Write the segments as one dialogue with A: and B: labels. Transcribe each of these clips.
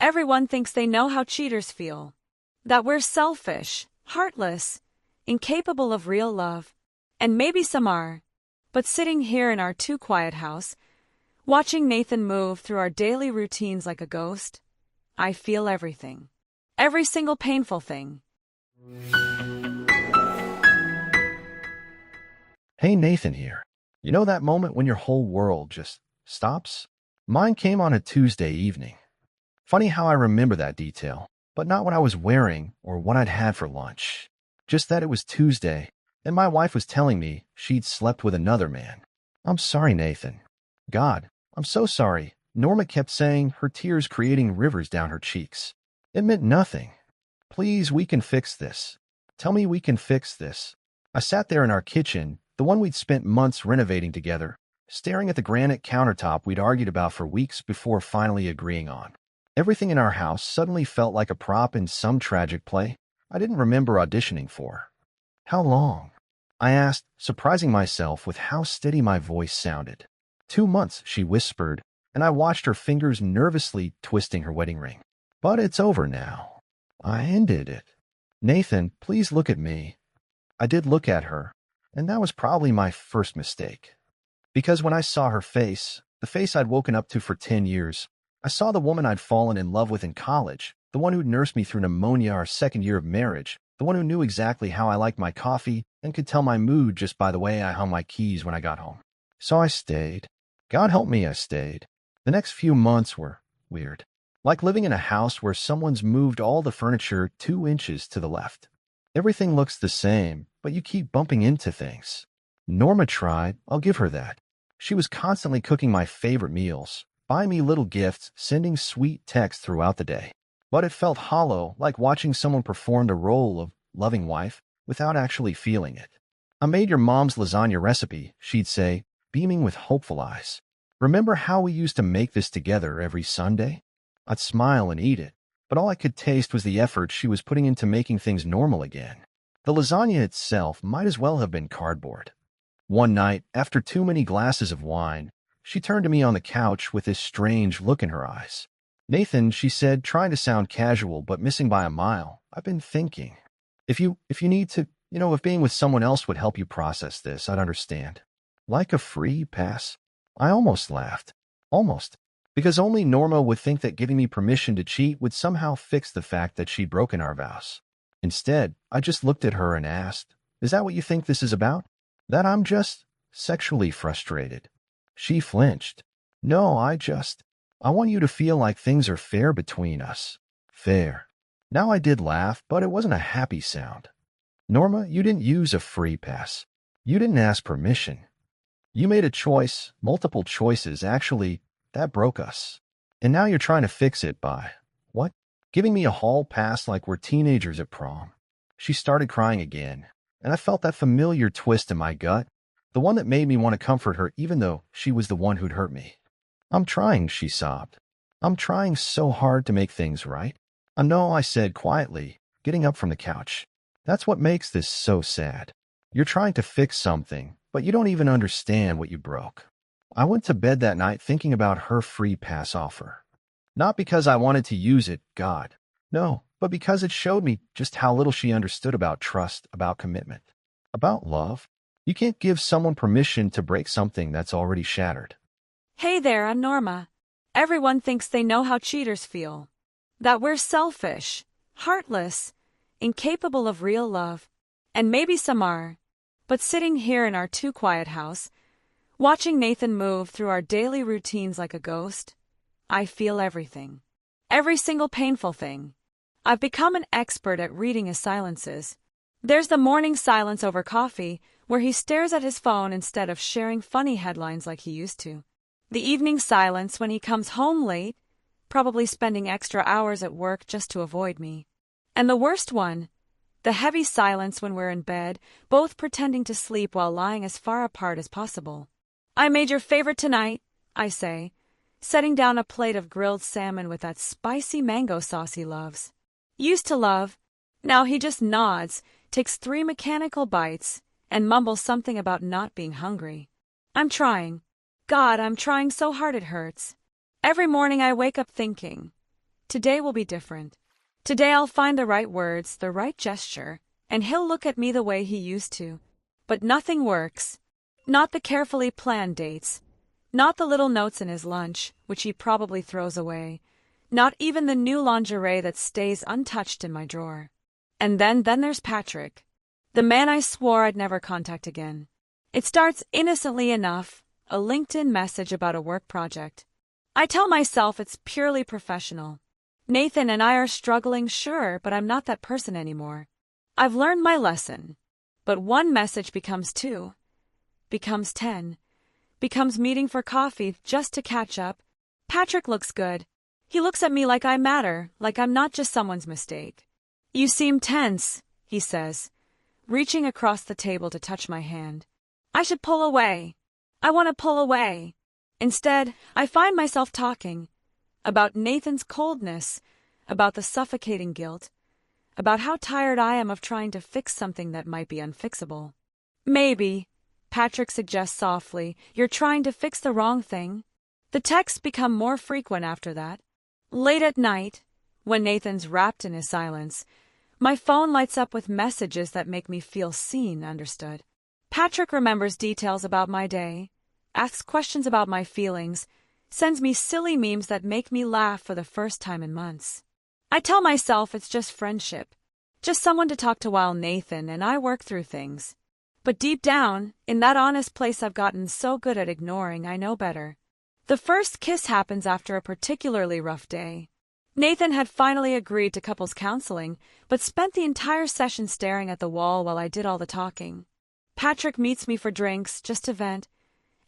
A: Everyone thinks they know how cheaters feel. That we're selfish, heartless, incapable of real love. And maybe some are. But sitting here in our too quiet house, watching Nathan move through our daily routines like a ghost, I feel everything. Every single painful thing.
B: Hey, Nathan here. You know that moment when your whole world just stops? Mine came on a Tuesday evening. Funny how I remember that detail, but not what I was wearing or what I'd had for lunch. Just that it was Tuesday, and my wife was telling me she'd slept with another man. I'm sorry, Nathan. God, I'm so sorry. Norma kept saying, her tears creating rivers down her cheeks. It meant nothing. Please, we can fix this. Tell me we can fix this. I sat there in our kitchen, the one we'd spent months renovating together, staring at the granite countertop we'd argued about for weeks before finally agreeing on. Everything in our house suddenly felt like a prop in some tragic play I didn't remember auditioning for. How long? I asked, surprising myself with how steady my voice sounded. 2 months, she whispered, and I watched her fingers nervously twisting her wedding ring. But it's over now. I ended it. Nathan, please look at me. I did look at her, and that was probably my first mistake. Because when I saw her face, the face I'd woken up to for 10 years, I saw the woman I'd fallen in love with in college, the one who'd nursed me through pneumonia our second year of marriage, the one who knew exactly how I liked my coffee and could tell my mood just by the way I hung my keys when I got home. So I stayed. God help me, I stayed. The next few months were weird. Like living in a house where someone's moved all the furniture 2 inches to the left. Everything looks the same, but you keep bumping into things. Norma tried, I'll give her that. She was constantly cooking my favorite meals, buying me little gifts, sending sweet texts throughout the day. But it felt hollow, like watching someone perform the role of loving wife without actually feeling it. I made your mom's lasagna recipe, she'd say, beaming with hopeful eyes. Remember how we used to make this together every Sunday? I'd smile and eat it, but all I could taste was the effort she was putting into making things normal again. The lasagna itself might as well have been cardboard. One night, after too many glasses of wine, she turned to me on the couch with this strange look in her eyes. Nathan, she said, trying to sound casual but missing by a mile, I've been thinking. If you need to, if being with someone else would help you process this, I'd understand. Like a free pass? I almost laughed. Almost. Because only Norma would think that giving me permission to cheat would somehow fix the fact that she'd broken our vows. Instead, I just looked at her and asked, is that what you think this is about? That I'm just sexually frustrated? She flinched. No, I want you to feel like things are fair between us. Fair. Now I did laugh, but it wasn't a happy sound. Norma, you didn't use a free pass. You didn't ask permission. You made a choice, multiple choices, actually, that broke us. And now you're trying to fix it by, what? Giving me a hall pass like we're teenagers at prom. She started crying again, and I felt that familiar twist in my gut, the one that made me want to comfort her even though she was the one who'd hurt me. I'm trying, she sobbed. I'm trying so hard to make things right. I know, I said quietly, getting up from the couch. That's what makes this so sad. You're trying to fix something, but you don't even understand what you broke. I went to bed that night thinking about her free pass offer. Not because I wanted to use it, God. No, but because it showed me just how little she understood about trust, about commitment, about love. You can't give someone permission to break something that's already shattered.
A: Hey there, I'm Norma. Everyone thinks they know how cheaters feel. That we're selfish, heartless, incapable of real love. And maybe some are. But sitting here in our too quiet house, watching Nathan move through our daily routines like a ghost, I feel everything. Every single painful thing. I've become an expert at reading his silences. There's the morning silence over coffee, where he stares at his phone instead of sharing funny headlines like he used to. The evening silence when he comes home late, probably spending extra hours at work just to avoid me. And the worst one, the heavy silence when we're in bed, both pretending to sleep while lying as far apart as possible. I made your favorite tonight, I say, setting down a plate of grilled salmon with that spicy mango sauce he loves. Used to love. Now he just nods, takes 3 mechanical bites, and mumbles something about not being hungry. I'm trying. God, I'm trying so hard it hurts. Every morning I wake up thinking, Today will be different. Today I'll find the right words, the right gesture, and he'll look at me the way he used to. But nothing works. Not the carefully planned dates. Not the little notes in his lunch, which he probably throws away. Not even the new lingerie that stays untouched in my drawer. And then there's Patrick. The man I swore I'd never contact again. It starts innocently enough, a LinkedIn message about a work project. I tell myself it's purely professional. Nathan and I are struggling, sure, but I'm not that person anymore. I've learned my lesson. But one message becomes 2, becomes 10, becomes meeting for coffee just to catch up. Patrick looks good. He looks at me like I matter, like I'm not just someone's mistake. You seem tense, he says, reaching across the table to touch my hand. I should pull away. I want to pull away. Instead, I find myself talking about Nathan's coldness, about the suffocating guilt, about how tired I am of trying to fix something that might be unfixable. Maybe, Patrick suggests softly, you're trying to fix the wrong thing. The texts become more frequent after that. Late at night, when Nathan's wrapped in his silence, my phone lights up with messages that make me feel seen, understood. Patrick remembers details about my day, asks questions about my feelings, sends me silly memes that make me laugh for the first time in months. I tell myself it's just friendship, just someone to talk to while Nathan and I work through things. But deep down, in that honest place I've gotten so good at ignoring, I know better. The first kiss happens after a particularly rough day. Nathan had finally agreed to couples counseling, but spent the entire session staring at the wall while I did all the talking. Patrick meets me for drinks, just to vent,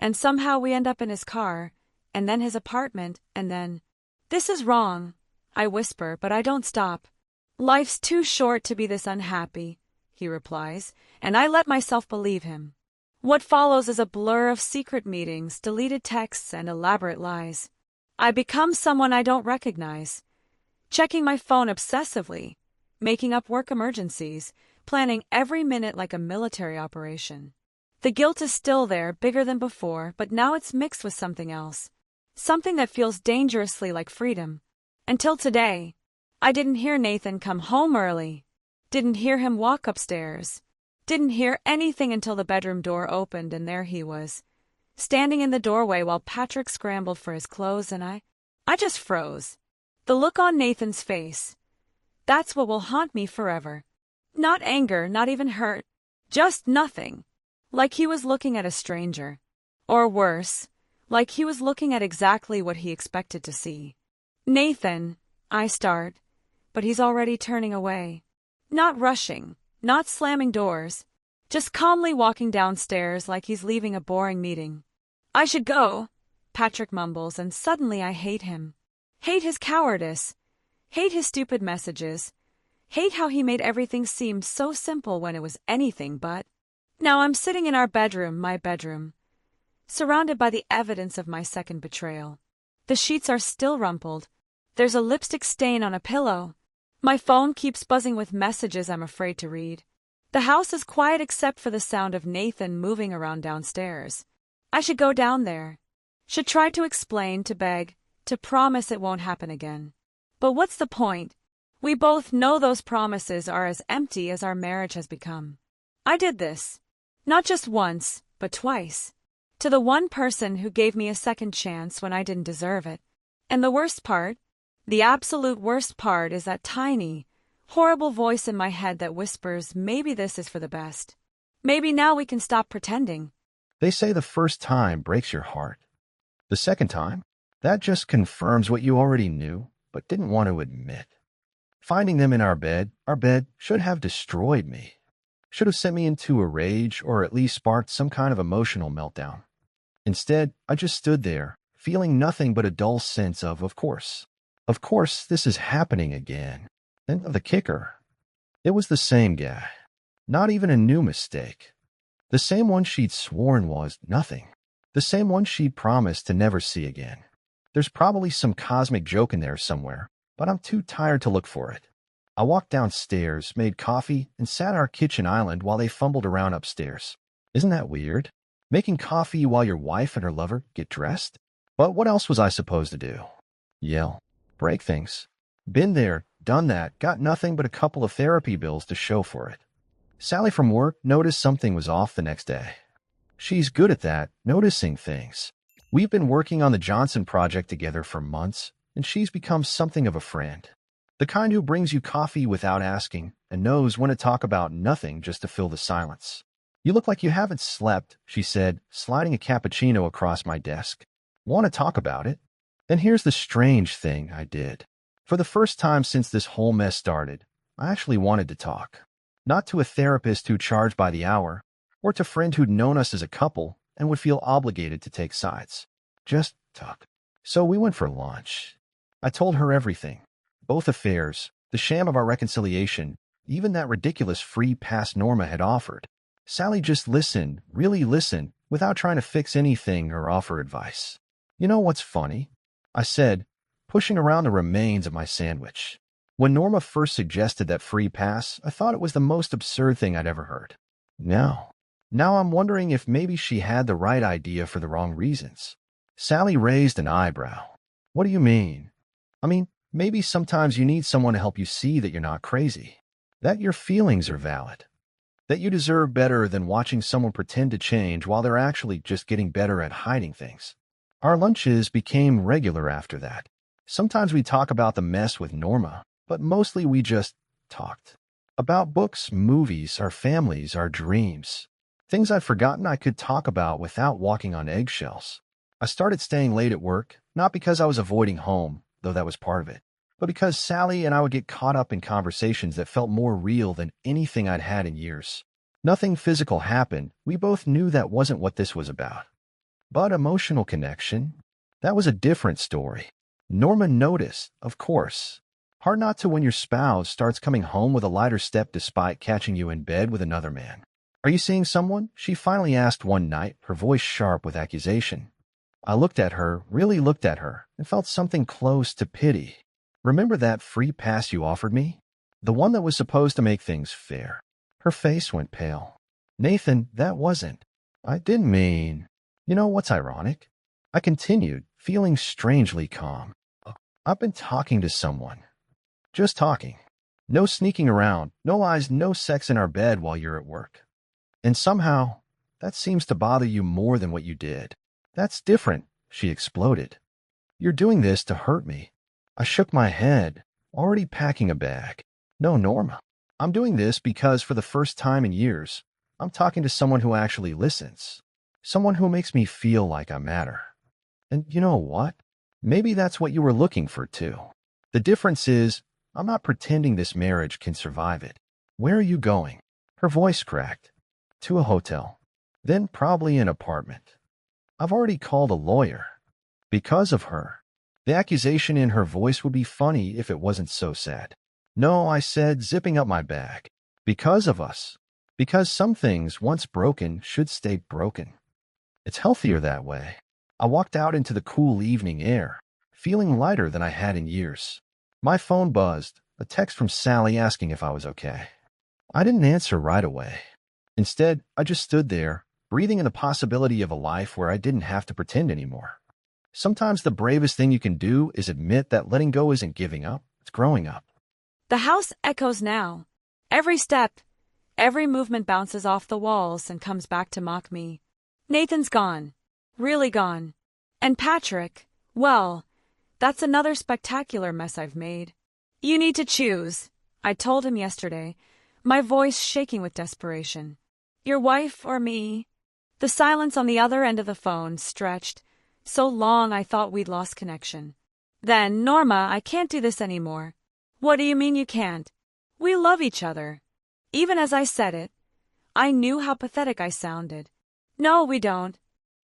A: and somehow we end up in his car, and then his apartment, and then, "This is wrong," I whisper, but I don't stop. "Life's too short to be this unhappy," he replies, and I let myself believe him. What follows is a blur of secret meetings, deleted texts, and elaborate lies. I become someone I don't recognize, checking my phone obsessively, making up work emergencies, planning every minute like a military operation. The guilt is still there, bigger than before, but now it's mixed with something else. Something that feels dangerously like freedom. Until today, I didn't hear Nathan come home early. Didn't hear him walk upstairs. Didn't hear anything until the bedroom door opened and there he was, standing in the doorway while Patrick scrambled for his clothes and I just froze. The look on Nathan's face. That's what will haunt me forever. Not anger, not even hurt. Just nothing. Like he was looking at a stranger. Or worse, like he was looking at exactly what he expected to see. "Nathan," I start, but he's already turning away. Not rushing, not slamming doors, just calmly walking downstairs like he's leaving a boring meeting. "I should go," Patrick mumbles, and suddenly I hate him. Hate his cowardice. Hate his stupid messages. Hate how he made everything seem so simple when it was anything but. Now I'm sitting in our bedroom, my bedroom, surrounded by the evidence of my second betrayal. The sheets are still rumpled. There's a lipstick stain on a pillow. My phone keeps buzzing with messages I'm afraid to read. The house is quiet except for the sound of Nathan moving around downstairs. I should go down there. Should try to explain, to beg, to promise it won't happen again. But what's the point? We both know those promises are as empty as our marriage has become. I did this. Not just once, but twice. To the one person who gave me a second chance when I didn't deserve it. And the worst part, the absolute worst part, is that tiny, horrible voice in my head that whispers, maybe this is for the best. Maybe now we can stop pretending.
B: They say the first time breaks your heart. The second time, that just confirms what you already knew, but didn't want to admit. Finding them in our bed should have destroyed me. Should have sent me into a rage or at least sparked some kind of emotional meltdown. Instead, I just stood there, feeling nothing but a dull sense of course. Of course, this is happening again. And the kicker, it was the same guy. Not even a new mistake. The same one she'd sworn was nothing. The same one she'd promised to never see again. There's probably some cosmic joke in there somewhere, but I'm too tired to look for it. I walked downstairs, made coffee, and sat on our kitchen island while they fumbled around upstairs. Isn't that weird? Making coffee while your wife and her lover get dressed? But what else was I supposed to do? Yell? Break things? Been there, done that, got nothing but a couple of therapy bills to show for it. Sally from work noticed something was off the next day. She's good at that, noticing things. We've been working on the Johnson project together for months, and she's become something of a friend. The kind who brings you coffee without asking and knows when to talk about nothing just to fill the silence. You look like you haven't slept, she said, sliding a cappuccino across my desk. Want to talk about it? Then here's the strange thing I did. For the first time since this whole mess started, I actually wanted to talk. Not to a therapist who charged by the hour, or to a friend who'd known us as a couple and would feel obligated to take sides. Just talk. So we went for lunch. I told her everything. Both affairs, the sham of our reconciliation, even that ridiculous free pass Norma had offered. Sally just listened, really listened, without trying to fix anything or offer advice. You know what's funny? I said, pushing around the remains of my sandwich. When Norma first suggested that free pass, I thought it was the most absurd thing I'd ever heard. Now I'm wondering if maybe she had the right idea for the wrong reasons. Sally raised an eyebrow. What do you mean? I mean, maybe sometimes you need someone to help you see that you're not crazy, that your feelings are valid, that you deserve better than watching someone pretend to change while they're actually just getting better at hiding things. Our lunches became regular after that. Sometimes we talk about the mess with Norma, but mostly we just talked. About books, movies, our families, our dreams. Things I'd forgotten I could talk about without walking on eggshells. I started staying late at work, not because I was avoiding home, though that was part of it, but because Sally and I would get caught up in conversations that felt more real than anything I'd had in years. Nothing physical happened. We both knew that wasn't what this was about. But emotional connection, that was a different story. Norma noticed, of course. Hard not to when your spouse starts coming home with a lighter step despite catching you in bed with another man. Are you seeing someone? She finally asked one night, her voice sharp with accusation. I looked at her, really looked at her, and felt something close to pity. Remember that free pass you offered me? The one that was supposed to make things fair. Her face went pale. Nathan, that wasn't. I didn't mean. You know what's ironic? I continued, feeling strangely calm. I've been talking to someone. Just talking. No sneaking around, no lies, no sex in our bed while you're at work. And somehow, that seems to bother you more than what you did. That's different, she exploded. You're doing this to hurt me. I shook my head, already packing a bag. No, Norma. I'm doing this because for the first time in years, I'm talking to someone who actually listens. Someone who makes me feel like I matter. And you know what? Maybe that's what you were looking for too. The difference is, I'm not pretending this marriage can survive it. Where are you going? Her voice cracked. To a hotel. Then probably an apartment. I've already called a lawyer. Because of her. The accusation in her voice would be funny if it wasn't so sad. No, I said, zipping up my bag. Because of us. Because some things, once broken, should stay broken. It's healthier that way. I walked out into the cool evening air, feeling lighter than I had in years. My phone buzzed, a text from Sally asking if I was okay. I didn't answer right away. Instead, I just stood there, breathing in the possibility of a life where I didn't have to pretend anymore. Sometimes the bravest thing you can do is admit that letting go isn't giving up, it's growing up.
A: The house echoes now. Every step, every movement bounces off the walls and comes back to mock me. Nathan's gone. Really gone. And Patrick, well, that's another spectacular mess I've made. You need to choose, I told him yesterday, my voice shaking with desperation. Your wife or me? The silence on the other end of the phone stretched, so long I thought we'd lost connection. Then, Norma, I can't do this anymore. What do you mean you can't? We love each other. Even as I said it, I knew how pathetic I sounded. No, we don't.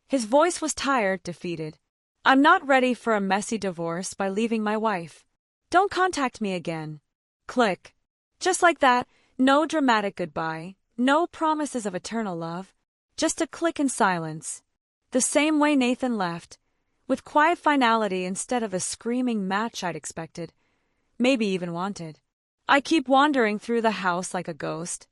A: His voice was tired, defeated. I'm not ready for a messy divorce by leaving my wife. Don't contact me again. Click. Just like that, no dramatic goodbye, no promises of eternal love, just a click in silence. The same way Nathan left, with quiet finality instead of the screaming match I'd expected, maybe even wanted. I keep wandering through the house like a ghost,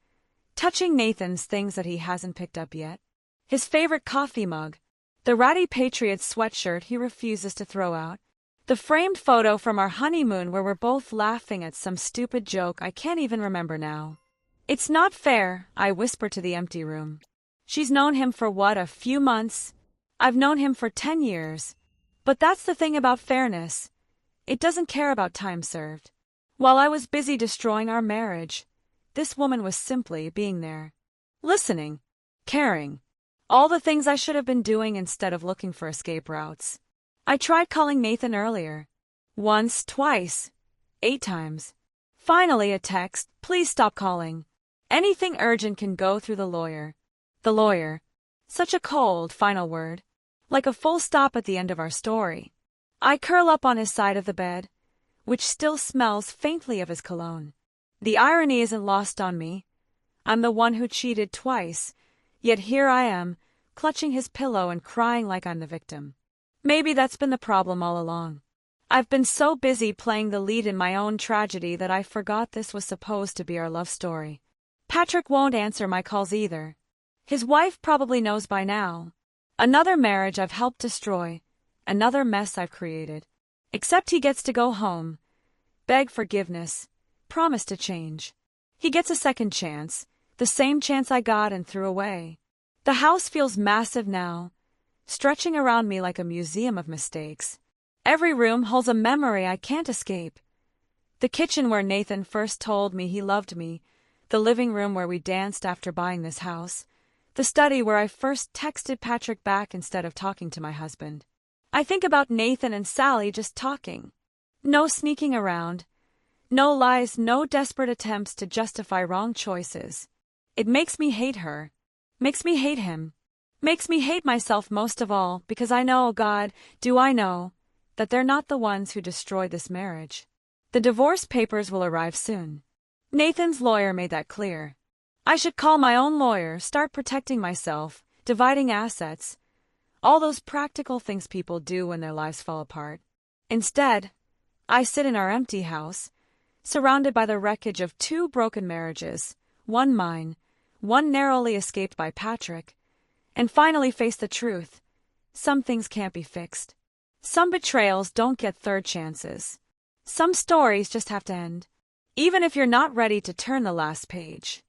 A: touching Nathan's things that he hasn't picked up yet. His favorite coffee mug, the ratty Patriots sweatshirt he refuses to throw out, The framed photo from our honeymoon where we're both laughing at some stupid joke I can't even remember now. It's not fair, I whisper to the empty room. She's known him for what, a few months? I've known him for 10 years. But that's the thing about fairness. It doesn't care about time served. While I was busy destroying our marriage, this woman was simply being there. Listening. Caring. All the things I should have been doing instead of looking for escape routes. I tried calling Nathan earlier. Once, twice, 8 times. Finally a text, please stop calling. Anything urgent can go through the lawyer. The lawyer. Such a cold, final word. Like a full stop at the end of our story. I curl up on his side of the bed, which still smells faintly of his cologne. The irony isn't lost on me. I'm the one who cheated twice, yet here I am, clutching his pillow and crying like I'm the victim. Maybe that's been the problem all along. I've been so busy playing the lead in my own tragedy that I forgot this was supposed to be our love story. Patrick won't answer my calls either. His wife probably knows by now. Another marriage I've helped destroy. Another mess I've created. Except he gets to go home, beg forgiveness, promise to change. He gets a second chance, the same chance I got and threw away. The house feels massive now, stretching around me like a museum of mistakes. Every room holds a memory I can't escape. The kitchen where Nathan first told me he loved me, the living room where we danced after buying this house, the study where I first texted Patrick back instead of talking to my husband. I think about Nathan and Sally just talking. No sneaking around. No lies, no desperate attempts to justify wrong choices. It makes me hate her. Makes me hate him. Makes me hate myself most of all because I know, God, do I know, that they're not the ones who destroyed this marriage. The divorce papers will arrive soon. Nathan's lawyer made that clear. I should call my own lawyer, start protecting myself, dividing assets, all those practical things people do when their lives fall apart. Instead, I sit in our empty house, surrounded by the wreckage of 2 broken marriages, one mine, one narrowly escaped by Patrick, and finally face the truth. Some things can't be fixed. Some betrayals don't get third chances. Some stories just have to end, even if you're not ready to turn the last page.